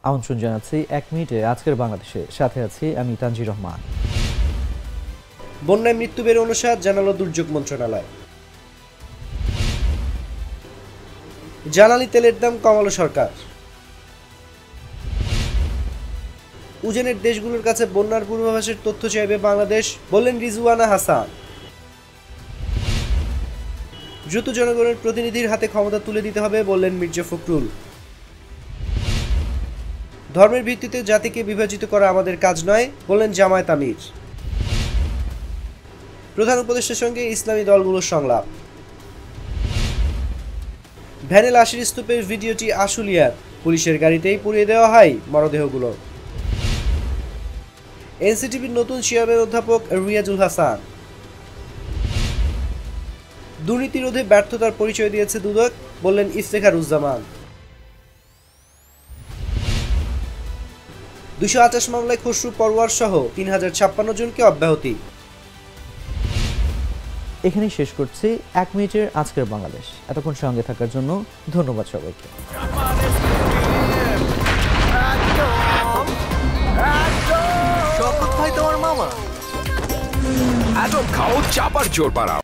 আমন্ত্রণ জানাচ্ছি 1 মিনিটে আজকের বাংলাদেশে, সাথে আছি আমি তানজির রহমান। বন্যায় মৃত্যু বেড়ে 59 জানালো দুর্যোগ মন্ত্রণালয়। জ্বালানি তেলের দাম কমালো সরকার। উজানের দেশগুলোর কাছে বন্যার পূর্বাভাসের তথ্য চাইবে বাংলাদেশ, বললেন রিজওয়ানা হাসান। দ্রুত জনগণের প্রতিনিধির হাতে ক্ষমতা তুলে দিতে হবে, বললেন মির্জা ফখরুল। ধর্মের ভিত্তিতে জাতিকে বিভাজিত করা আমাদের কাজ নয়, বললেন জামায়াত আমির। প্রধান উপদেষ্টার সঙ্গে ইসলামী দলগুলোর সংলাপ। ভ্যানে লাশের স্তূপের ভিডিওটি আশুলিয়ার, পুলিশের গাড়িতেই পুড়িয়ে দেওয়া হয় মরদেহগুলো। এনসিটিভির নতুন চেয়ারম্যান অধ্যাপক রিয়াজুল হাসান। দুর্নীতি রোধে ব্যর্থতার পরিচয় দিয়েছে দুদক, বললেন ইফতেখারুজ্জামান। 228 মামলায় খসরু পরোয়ার সহ 3056 জনকে অব্যাহতি। এখানেই শেষ করছি 1 মিনিটের আজকের বাংলাদেশ। এতক্ষণ সঙ্গে থাকার জন্য ধন্যবাদ সবাইকে। শপথ ভাই তোমার মামা। এত খাও চাপার জোর বাড়াও।